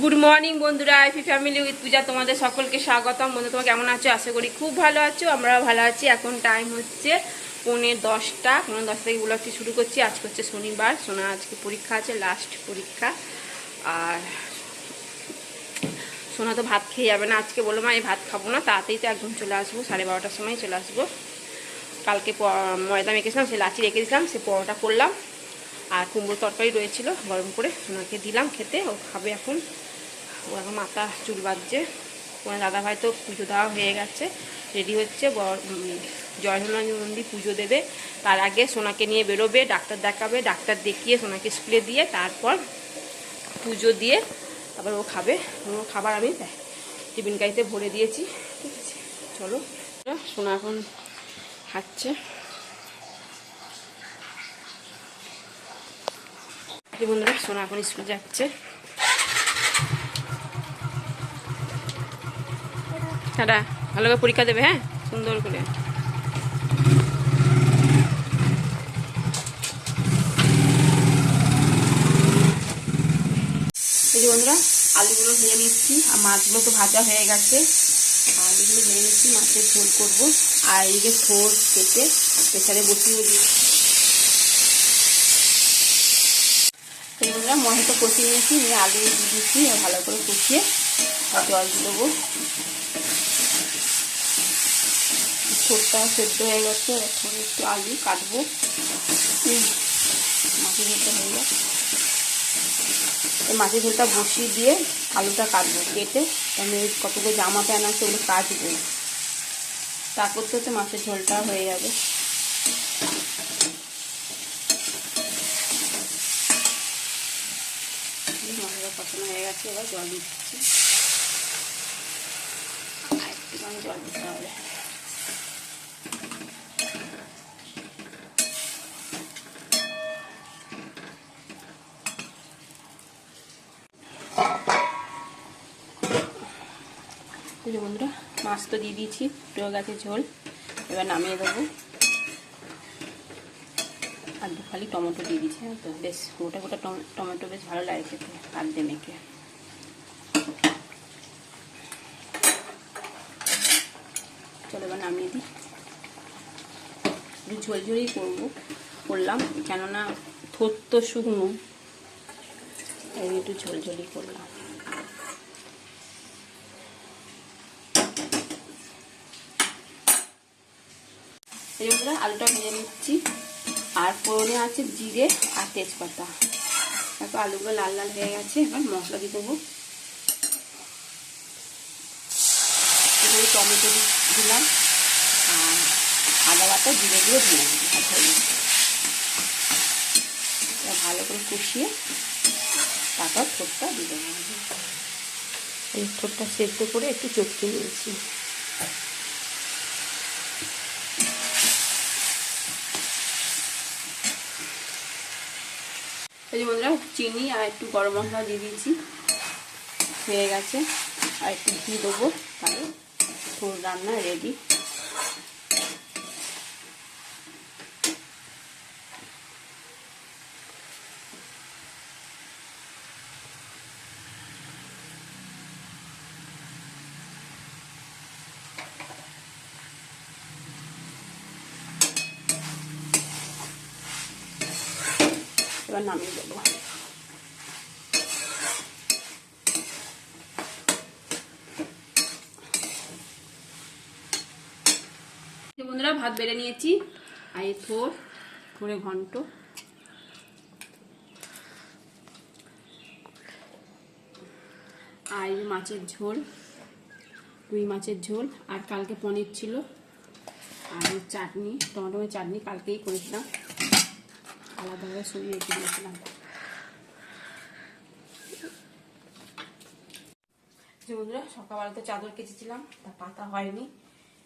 Good morning বন্ধুরা, IP family with পূজা তোমাদের সকলকে স্বাগতম। বন্ধু তোমরা কেমন আছো? আশা করি খুব ভালো আছো, আমরাও ভালো আছি। এখন টাইম হচ্ছে 9:10। 9:10 থেকে ব্লগটি শুরু করছি। আজকে হচ্ছে শনিবার, সোনা আজকে পরীক্ষা আছে, লাস্ট পরীক্ষা। আর সোনা তো ভাত খেয়ে যাবে না আজকে, বললো মা এই ভাত খাবো না, তাড়াতাড়ি তো একদম চলে আসবো, 12:30টার সময় চলে আসবো। কালকে ময়দা মেখেছিলাম, সে লাচি রেখে দিয়েছিলাম, সে পরোটা করলাম। আর কুমড়ো তরকারি রয়েছিল, গরম করে সোনাকে দিলাম খেতে, ও খাবে এখন। ও এখন মাথা চুল বাঁধছে। তোমার দাদাভাই তো পুজো দেওয়া হয়ে গেছে, রেডি হচ্ছে। জয় হনুমান মন্দির পুজো দেবে, তার আগে সোনাকে নিয়ে বেরোবে, ডাক্তার দেখাবে, ডাক্তার দেখিয়ে সোনাকে স্কুলে দিয়ে তারপর পুজো দিয়ে তারপর ও খাবে। ও খাবার আমি টিফিন গাড়িতে ভরে দিয়েছি। ঠিক আছে, চলো। সোনা এখন খাচ্ছে। বন্ধুরা, সোনা এখন স্কুল যাচ্ছে। টাটা, ভালো করে পরীক্ষা দেবে, হ্যাঁ, সুন্দর করে। এই যে বন্ধুরা, আলুগুলো ভেজে নিচ্ছি, আর মাছগুলো তো ভাজা হয়ে গেছে। আলুগুলো ভেজে নিচ্ছি, মাছের ঝোল করবো। আর এইদিকে থোর কেটে প্রেসারে বসিয়ে দিচ্ছি। এই বন্ধুরা, মশলাটা কষিয়ে নিয়েছি, নিয়ে আলু দিয়ে দিচ্ছি, ভালো করে কষিয়ে জল দেবো। ছোটটা সেদ্ধ হয়ে গেছে, এখন একটু আলু কাটবো। মাছের ঝোলটা হয়ে গেছে, এই মাছের ঝোলটা বসিয়ে দিয়ে আলুটা কাটবো, কেটে আমি কতগুলো জামা প্যান্ট আছে ওগুলো কাটবো। তা করতে করতে মাছের ঝোলটা হয়ে যাবে। মশলা কষানো হয়ে গেছে, এবার জল দিচ্ছি, আর একটুখানি জল দিতে হবে। বন্ধুরা, মাছ তো দিয়ে দিয়েছি, ফুটে গেছে ঝোল, এবার নামিয়ে দেবো। আর খালি টমেটো দিয়ে দিচ্ছি, হ্যাঁ, তো বেশ গোটা গোটা টমেটো বেশ ভালো লাগে খেতে, হাত দিয়ে মেখে। চলো এবার নামিয়ে দিই। একটু ঝোলঝোলই করলাম, কেননা থোর তো শুকনো, তাই একটু ঝোলঝোলই করলাম। এই জন্য আলুটা ভেজে নিচ্ছি, আর ফোড়নে আছে জিরে আর তেজপাতা। তারপর আলুগুলো লাল লাল হয়ে গেছে, এবার মশলা দিয়ে দেবো। এখানে টমেটো দিলাম, আর আদা বাটা জিরে দিয়ে দিয়ে দিলাম। ভালো করে কষিয়ে তারপর থোরটা দিয়ে দেবো। এই থোরটা সেদ্ধ করে একটু চটকে নিয়েছি। এই যে বন্ধুরা, চিনি আর একটু গরম মশলা দিয়ে দিয়েছি, হয়ে গেছে। আর একটু ঘি দেবো, তাহলে থোর রান্না রেডি। এবার নামিয়ে দেবো। বন্ধুরা, ভাত বেড়ে নিয়েছি, আর এই থোরে ঘন্ট, আর এই মাছের ঝোল, রুই মাছের ঝোল, আর কালকে পনির ছিল, আর চাটনি, টমেটো চাটনি কালকেই করেছিলাম, আলাদাভাবে সরিয়ে রেখে দিয়েছিলাম। বন্ধুরা, সকালবেলা তো চাদর কেচেছিলাম, তা পাতা হয়নি,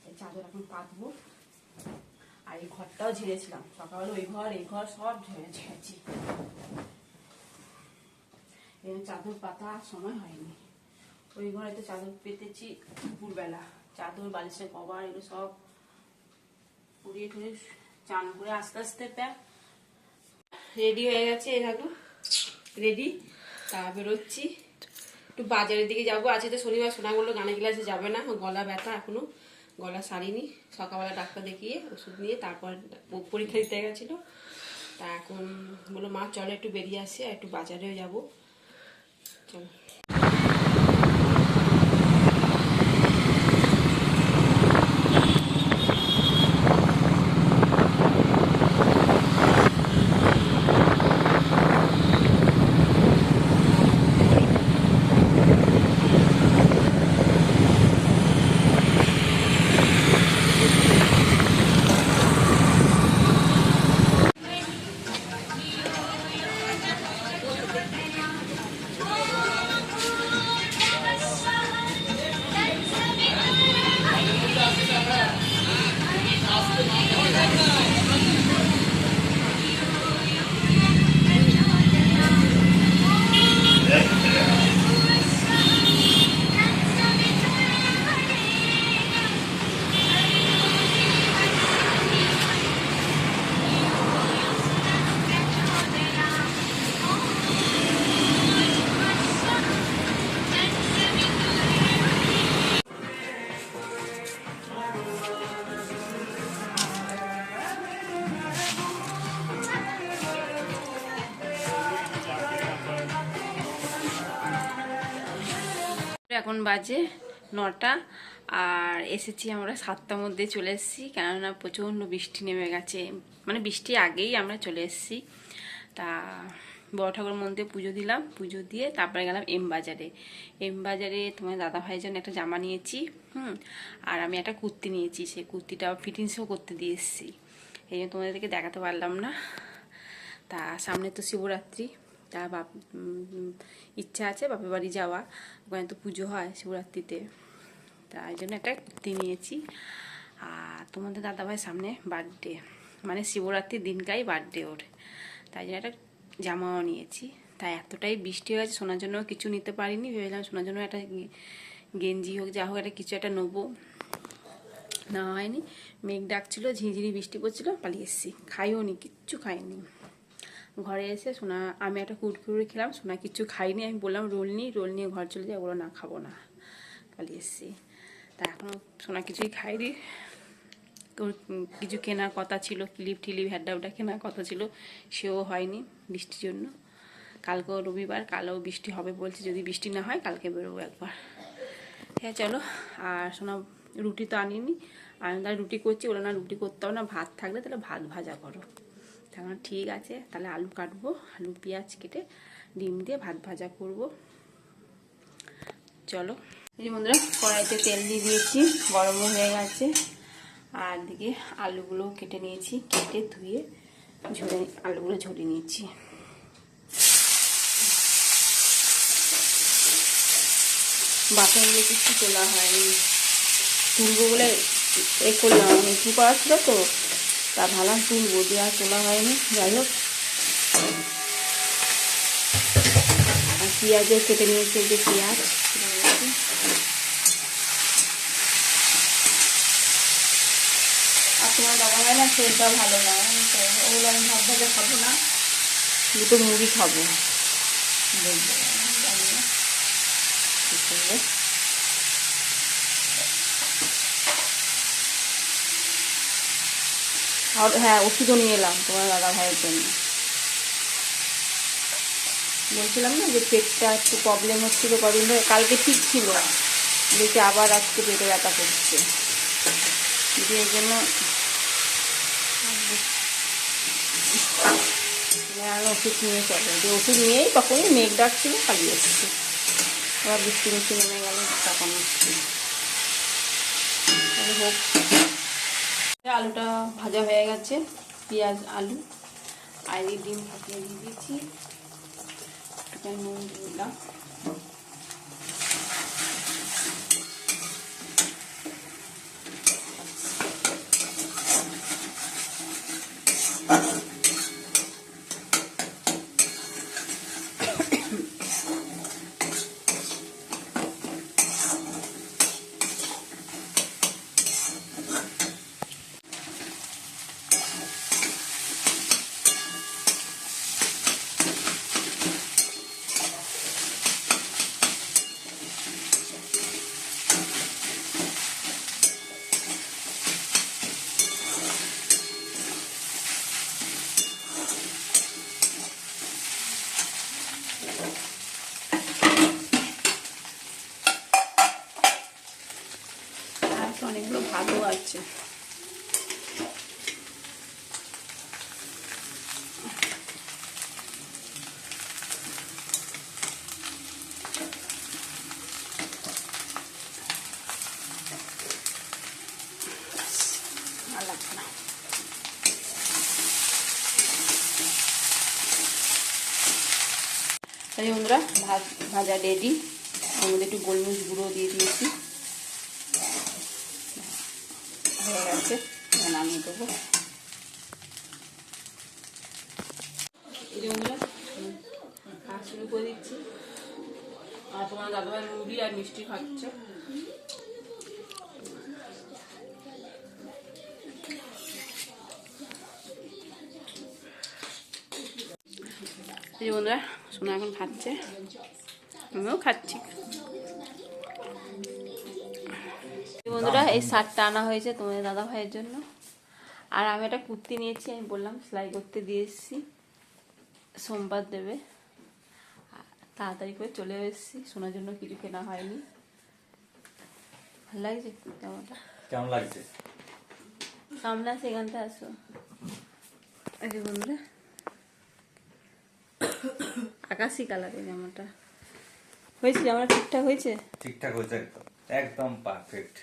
এই চাদর এখন পাতবো। আর এই ঘরটাও ঝেড়েছিলাম সকালবেলা, ওই ঘর এই ঘর সব ঝেড়েছি। এই চাদর পাতা সময় হয়নি। ওই ঘরে তো চাদর পেতেছি দুপুরবেলা, চাদর বালিশের কভার এগুলো সব পুড়িয়ে টুড়িয়ে চান করে আস্তে আস্তে প্যাক রেডি হয়ে গেছে। এই দেখো রেডি, তা বেরোচ্ছি। একটু বাজারের দিকে যাবো। আজকে তো শনিবার, সোনাগুলো গানে ক্লাসে যাবে না, গলা ব্যথা এখনো, গলা সারিনি। সকালবেলা ডাক্তার দেখিয়ে ওষুধ নিয়ে তারপর পরীক্ষা দিতে গেছিলো। তা এখন বললো মা চলো একটু বেরিয়ে আসি, আর একটু বাজারেও যাবো, চলো। এখন বাজে 9টা, আর এসেছি আমরা 7টার মধ্যে চলে এসেছি, কেননা প্রচণ্ড বৃষ্টি নেমে গেছে, মানে বৃষ্টি আগেই আমরা চলে এসেছি। তা বড় ঠাকুর মন্দিরে পুজো দিলাম, পুজো দিয়ে তারপরে গেলাম এম বাজারে তোমার দাদা ভাইয়ের জন্য একটা জামা নিয়েছি, আর আমি একটা কুর্তি নিয়েছি, সেই কুর্তিটা ফিটিংসও করতে দিয়ে এসেছি, এই জন্য তোমাদেরকে দেখাতে পারলাম না। তা সামনে তো শিবরাত্রি, তা ইচ্ছা আছে বাপের বাড়ি যাওয়া, ওখানে তো পুজো হয় শিবরাত্রিতে, তাই জন্য একটা কুর্তি নিয়েছি। আর তোমাদের দাদাভাইয়ের সামনে বার্থডে, মানে শিবরাত্রির দিনটাই বার্থডে ওর, তাই জন্য একটা জামাও নিয়েছি। তাই এতটাই বৃষ্টি হয়েছে, শোনার জন্য কিছু নিতে পারিনি, ভেবেছিলাম শোনার জন্য একটা গেঞ্জি হোক যা হোক একটা কিছু একটা নেবো, না হয়নি। মেঘ ডাকছিল, ঝিঝিরি বৃষ্টি পড়ছিল, পালিয়ে এসেছি, খাইও নি, কিচ্ছু খাইনি। ঘরে এসে সোনা, আমি একটা কুড়কুড়ি খেলাম, সোনা কিচ্ছু খাইনি, আমি বললাম রোল নিয়ে ঘর চলে যাই, ওগুলো না খাবো না, পালিয়ে এসেছি। তা এখন সোনা কিছুই খাইনি, কিছু কেনার কথা ছিল, ক্লিপ হ্যাডাউটা কেনার কথা ছিল, সেও হয়নি বৃষ্টির জন্য। কালকেও রবিবার, কালও বৃষ্টি হবে বলছে, যদি বৃষ্টি না হয় কালকে বেরোবো একবার। হ্যাঁ চলো। আর সোনা রুটি তো আনিনি, আমি তাহলে রুটি করছি, ওরা না রুটি করতে হবে না, ভাত থাকলে তাহলে ভাত ভাজা করো। তখন ঠিক আছে, তাহলে আলু কাটবো, আলু পেঁয়াজ কেটে ডিম দিয়ে ভাত ভাজা করব, চলো। এই বন্ধুরা কড়াইতে তেল দিয়ে দিয়েছি, গরমও হয়ে গেছে, আর দিকে আলুগুলো কেটে নিয়েছি, কেটে ধুয়ে আলুগুলো ঝরিয়ে নিয়েছি। বাসনগুলো কিছু তোলা হয়নি, তুলবো বলে এ করলাম, একটু করা ছিল তো, তা ভাবলাম তুলবো, দিয়ে আর তোলা হয়নি। যাই হোক, আর পেঁয়াজও কেটে নিয়েছি, যে পেঁয়াজ আর তোমার দাদা হয় না, সেটা ভালো না, ওগুলো আমি ভাত ভাজা খাবো না, দুটো মুড়ি খাবো, বলবো জানি না কী করবো। আর হ্যাঁ, ওষুধও নিয়ে এলাম তোমার দাদা ভাইয়ের জন্য, বলছিলাম না যে পেটটা একটু প্রবলেম হচ্ছিলো কদিন ধরে, কালকে ঠিক ছিল, দেখি আবার আজকে পেটে ব্যথা করছে, দিয়ে এর জন্য ওষুধ নিয়ে চলে, যে ওষুধ নিয়েই তখনই মেঘ ডাকছিল, পালিয়ে এসেছে, আবার বৃষ্টি নেমে গেল, তখন হচ্ছে। হোক, আলুটা ভাজা হয়ে গেছে, পেঁয়াজ আলু আর এই ডিম ফাটিয়ে দিয়ে দিয়েছি, নুন দিলাম, অনেকগুলো ভাতও আছে। তাই বন্ধুরা ভাত ভাজা রেডি। ওর মধ্যে একটু গোলমরিচ গুঁড়ো দিয়ে দিয়েছি, হয়ে গেছে, নামিয়ে দেবো। এই যে বন্ধুরা খাওয়া শুরু করে দিচ্ছি। আর তোমার দাদাভাই মুড়ি আর মিষ্টি খাচ্ছে। এই যে বন্ধুরা সোনা এখন খাচ্ছে, আমিও খাচ্ছি। বন্ধুরা এই শার্টটা আনা হয়েছে তোমাদের দাদা ভাইয়ের জন্য, আর আমি একটা কুর্তি নিয়েছি, আমি বললাম সেলাই করতে দিয়ে এসেছি, সোমবার দেবে। তাড়াতাড়ি করে চলে এসেছি, সোনার জন্য কিছু কেনা হয়নি। ভালো লাগছে জামাটা? কেমন লাগছে? সামনে সেখানটা আসো। এই যে বন্ধুরা আকাশি কালারের জামাটা হয়েছে, জামাটা ঠিকঠাক হয়েছে? ঠিকঠাক হয়েছে, একদম একদম পারফেক্ট।